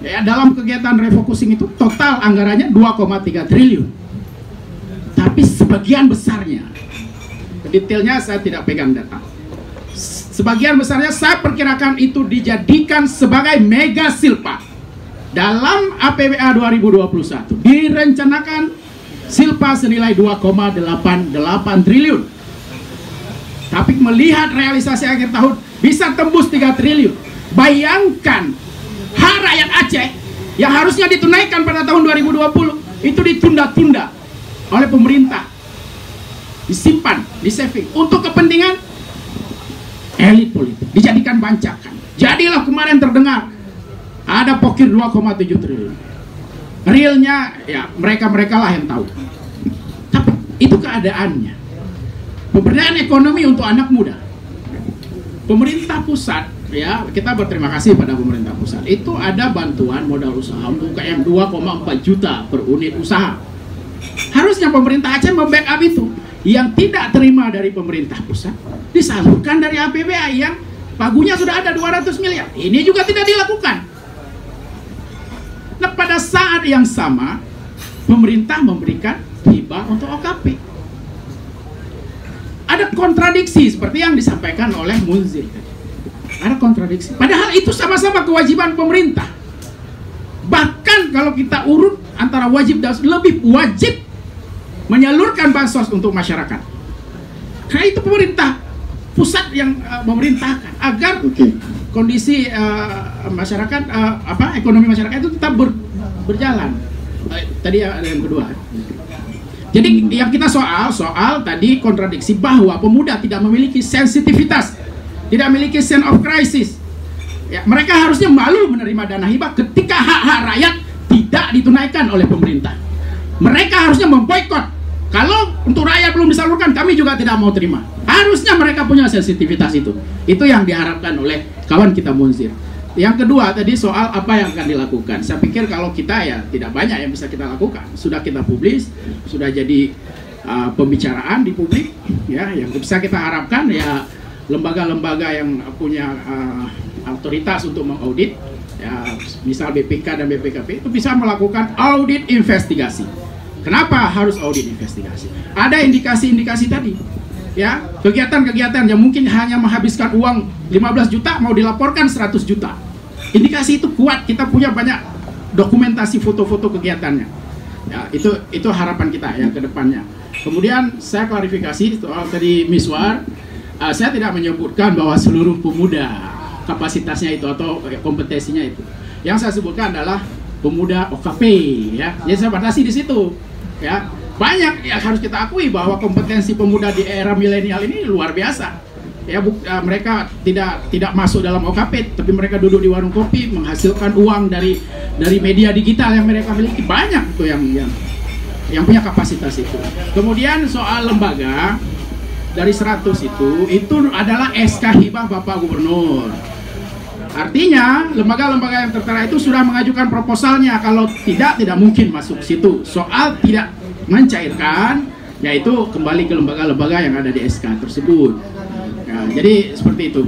Ya, dalam kegiatan refocusing itu total anggarannya 2,3 triliun. Tapi sebagian besarnya, detailnya saya tidak pegang data. Sebagian besarnya saya perkirakan itu dijadikan sebagai mega silpa. Dalam APBA 2021 direncanakan silpa senilai 2,88 triliun. Tapi melihat realisasi akhir tahun bisa tembus 3 triliun. Bayangkan hak rakyat Aceh yang harusnya ditunaikan pada tahun 2020 itu ditunda-tunda oleh pemerintah, disimpan, disaving untuk kepentingan elit politik, dijadikan bancakan. Jadilah kemarin terdengar ada pokir 2,7 triliun. Realnya ya mereka lah yang tahu. Tapi itu keadaannya. Pemberdayaan ekonomi untuk anak muda. Pemerintah pusat, ya kita berterima kasih pada pemerintah pusat. Itu ada bantuan modal usaha untuk UKM 2,4 juta per unit usaha. Harusnya pemerintah Aceh membackup itu. Yang tidak terima dari pemerintah pusat disalurkan dari APBA yang pagunya sudah ada 200 miliar. Ini juga tidak dilakukan. Nah, pada saat yang sama pemerintah memberikan hibah untuk OKP. Ada kontradiksi seperti yang disampaikan oleh Munzir. Ada kontradiksi. Padahal itu sama-sama kewajiban pemerintah. Bahkan kalau kita urut antara wajib dan lebih wajib menyalurkan bansos untuk masyarakat. Karena itu pemerintah pusat yang memerintahkan agar kondisi masyarakat, ekonomi masyarakat itu tetap berjalan. Tadi ada yang kedua. Jadi yang kita soal tadi kontradiksi bahwa pemuda tidak memiliki sensitivitas, tidak memiliki sense of crisis. Ya, mereka harusnya malu menerima dana hibah ketika hak-hak rakyat tidak ditunaikan oleh pemerintah. Mereka harusnya memboikot. Kalau untuk rakyat belum disalurkan, kami juga tidak mau terima. Harusnya mereka punya sensitivitas itu. Itu yang diharapkan oleh kawan kita Munzir. Yang kedua tadi soal apa yang akan dilakukan. Saya pikir kalau kita ya tidak banyak yang bisa kita lakukan. Sudah kita publis, sudah jadi pembicaraan di publik. Ya, yang bisa kita harapkan ya lembaga-lembaga yang punya otoritas untuk mengaudit, ya, misal BPK dan BPKP itu bisa melakukan audit investigasi. Kenapa harus audit investigasi? Ada indikasi-indikasi tadi. Ya, kegiatan-kegiatan yang mungkin hanya menghabiskan uang 15 juta mau dilaporkan 100 juta. Indikasi itu kuat, kita punya banyak dokumentasi foto-foto kegiatannya. Ya, itu harapan kita ya ke depannya. Kemudian saya klarifikasi soal tadi Miswar, saya tidak menyebutkan bahwa seluruh pemuda kapasitasnya itu atau kompetensinya itu. Yang saya sebutkan adalah pemuda OKP ya. Jadi saya batasi di situ. Ya. Banyak yang harus kita akui bahwa kompetensi pemuda di era milenial ini luar biasa. Ya, mereka tidak masuk dalam OKP, tapi mereka duduk di warung kopi menghasilkan uang dari media digital yang mereka miliki. Banyak itu yang punya kapasitas itu. Kemudian soal lembaga dari 100 itu adalah SK hibah Bapak Gubernur. Artinya lembaga-lembaga yang tertera itu sudah mengajukan proposalnya. Kalau tidak mungkin masuk situ. Soal tidak mencairkan, yaitu kembali ke lembaga-lembaga yang ada di SK tersebut. Ya, jadi seperti itu.